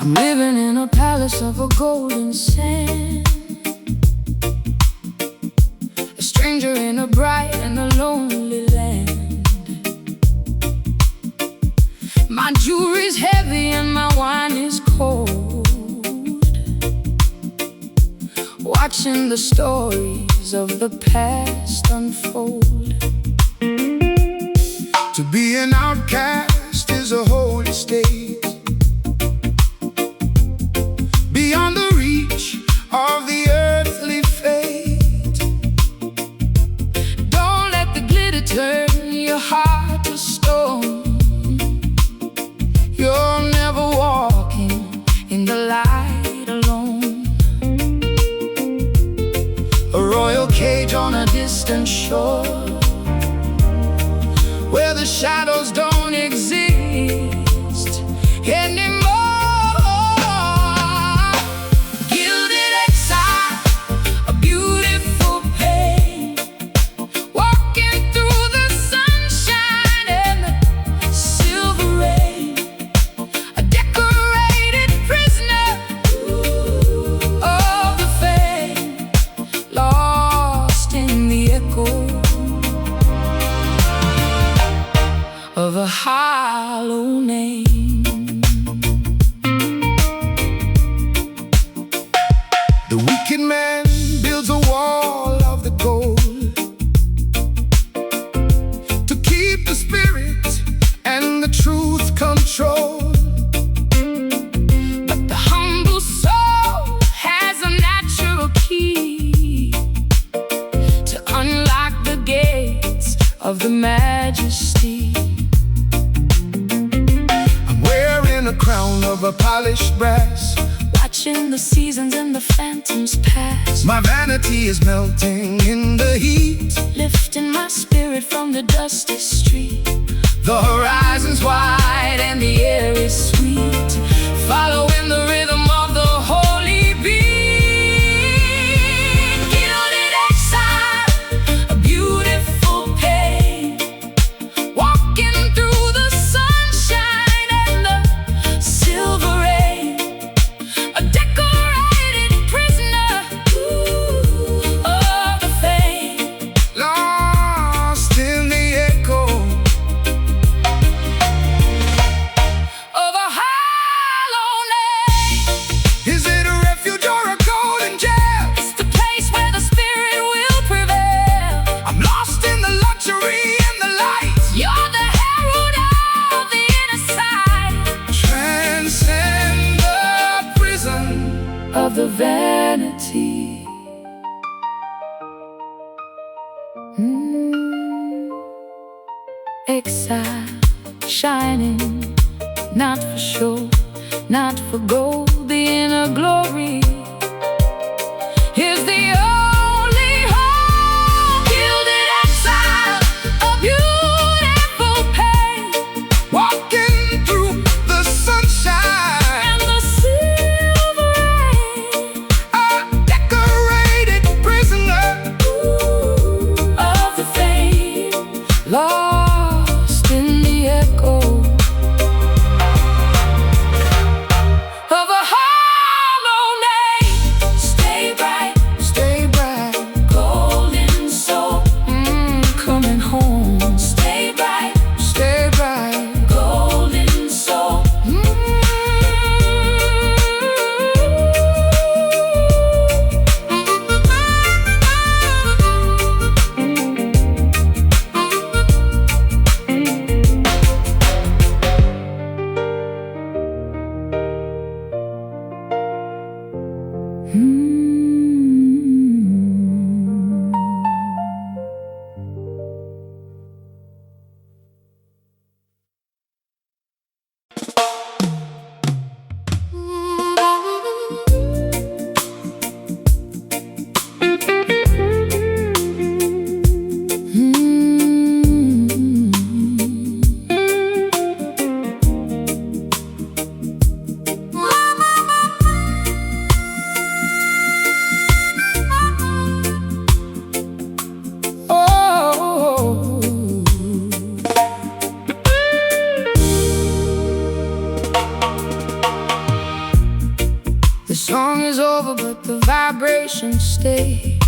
I'm living in a palace of a golden sand, a stranger in a bright and a lonely land. My jewelry's heavy and my wine is cold, watching the stories of the past unfold. To be an outcast is a holy state, beyond the reach of the earthly fate. Don't let the glitter turn your heart to stone. You're never walking in the light alone. A royal cage on a distant shore, where the a hollow name. The wicked man builds a wall of the gold to keep the spirit and the truth controlled. But the humble soul has a natural key to unlock the gates of the majesty. I'm wearing a crown of a polished brass, watching the seasons and the phantoms pass. my vanity is melting in the heat, lifting my spirit from the dusty street. the horizon's wide and the air is sweet, Following the rhythm of the holy beat. Gilded exile, a beautiful pain, walking through the sunshine and the silver rain. A decorated prisoner of the fame, lost in the echo of a hollow name. Is it a refuge or a golden jail? It's the place where the spirit will prevail. I'm lost in the luxury and the light. You're the herald of the inner sight Transcend the prison. of the vanity. Exile, shining, not for show, not for gold. The inner glory is the only hope. Gilded exile, a beautiful pain, Walking through the sunshine, and the silver rain a decorated prisoner. of the fame, lost in the echo of a hollow name. Stay bright, Stay bright, golden soul, coming home. Stay bright, stay bright. golden soul. Oh, The song is over, but the vibrations stay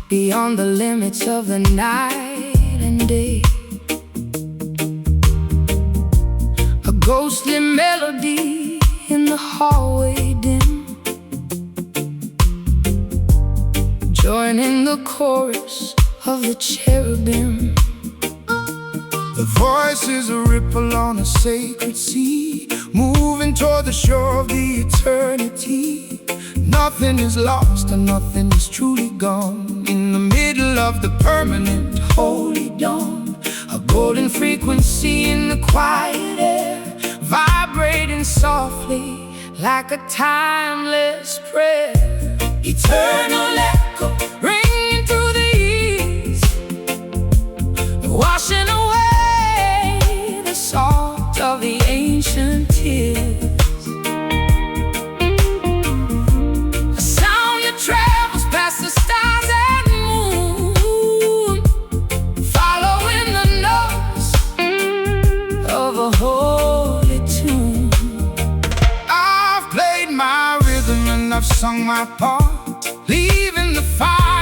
beyond the limits of the night and day. A ghostly melody in the hallway dim, joining the chorus of the cherubim. the voice is a ripple on a sacred sea, moving toward the shore of the eternity. Nothing is lost and nothing is truly gone. In the middle of the permanent holy dawn, a golden frequency in the quiet air, vibrating softly like a timeless prayer. Eternal echo ringing through the east, washing away the salt of the ancient tears. A sound that travels past the stars and moon, following the notes of a holy tune. I've played my rhythm and I've sung my part, leaving the fire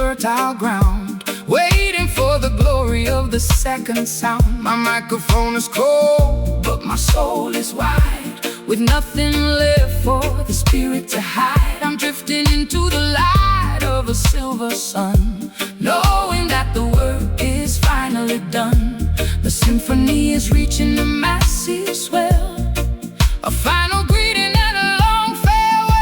fertile ground, waiting for the glory of the second sound. My microphone is cold, but my soul is wide, with nothing left for the spirit to hide. I'm drifting into the light of a silver sun, knowing that the work is finally done. The symphony is reaching a massive swell, a final greeting and a long farewell.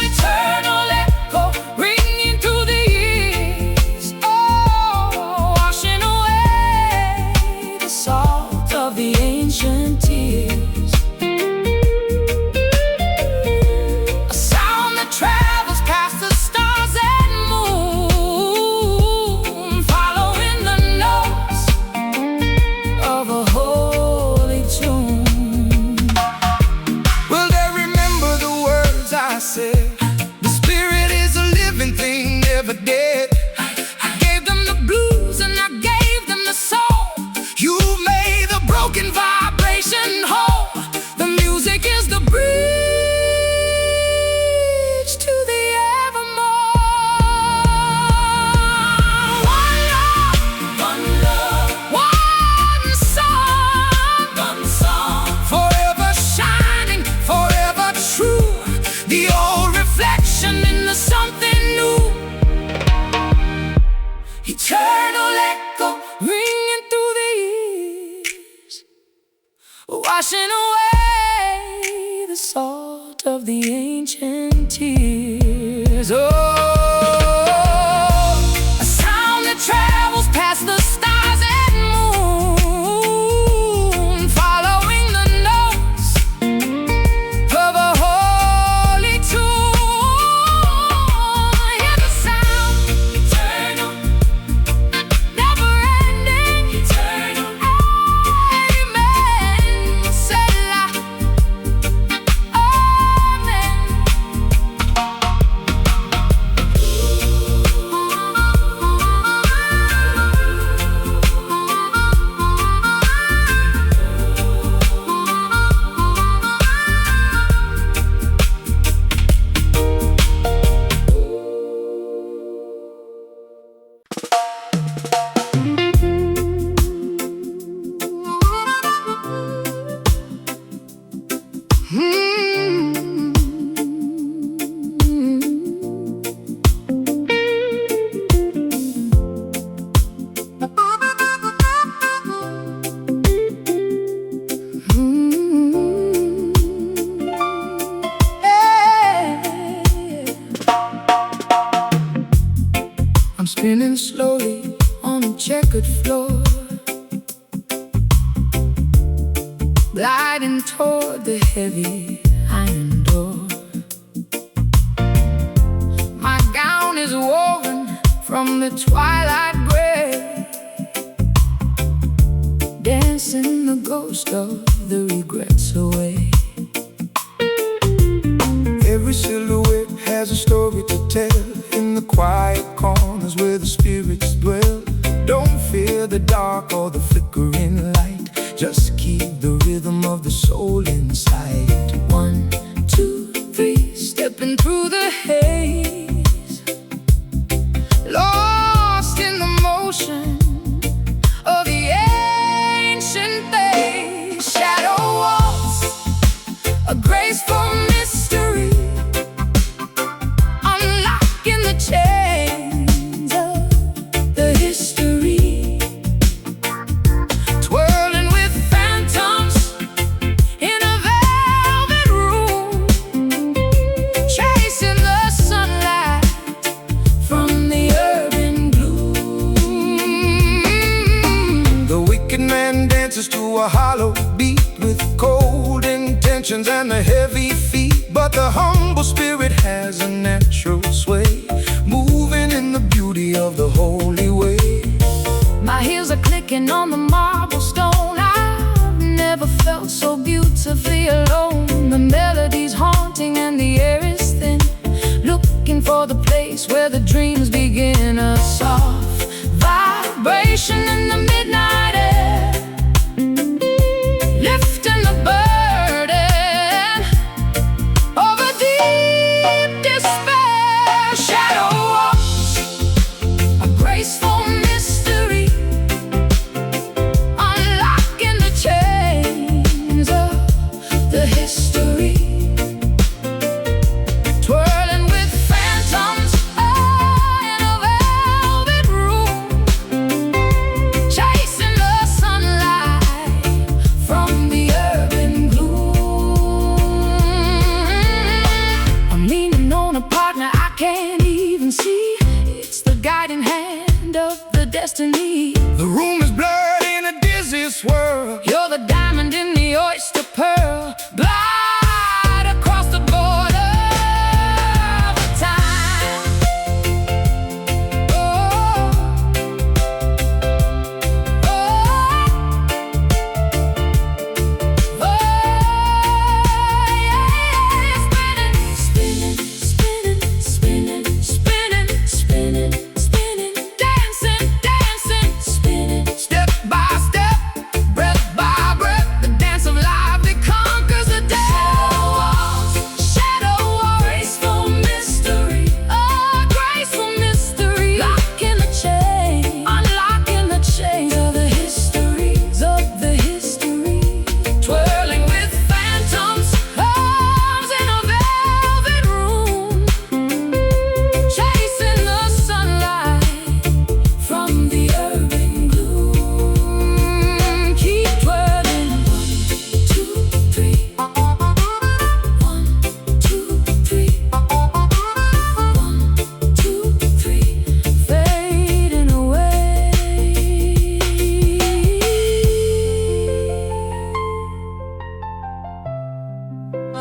Eternal echo ringing through the years, oh, washing away the salt of the ancient tears. A sound that travels past the stars and moon, following the notes of a holy tune. Will they remember the words I said? The spirit is a living thing, never dead. I gave them the blues and I gave them the soul. You made the broken vibration whole. The music is the bridge to the evermore. One love, one song, forever shining, forever true. The old reflection in the something new. Eternal echo ringing through the years, washing away the salt of the ancient tears. Oh, a sound that travels past the stars and moon, following the notes of a holy tune. Hear the sound, eternal, never ending, eternal. Amen. Selah. Amen. I'm spinning slowly on a checkered floor, gliding toward the heavy iron door. My gown is woven from the twilight gray, dancing the ghost of the regrets away. Every silhouette has a story to tell, in the quiet corners where the spirits dwell. Don't fear the dark or the flickering light, just keep the rhythm of the soul inside. 1, 2, 3, stepping through the haze, lost in the motion of the ancient days. Shadow walls, a graceful mystery, unlocking the chains of the history. Twirling with phantoms in a velvet room, chasing the sunlight from the urban gloom. The wicked man dances to a hollow beat, with cold intentions and a heavy feet. But the humble spirit has a natural sway, moving in the beauty of the holy way. My heels are clicking on the marble stone. I've never felt so beautifully alone. The melody's haunting and the air is thin, looking for the place where the dreams begin. A soft vibration in the midnight air, lifting the burden of a deep despair. Shadow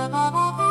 Riddim.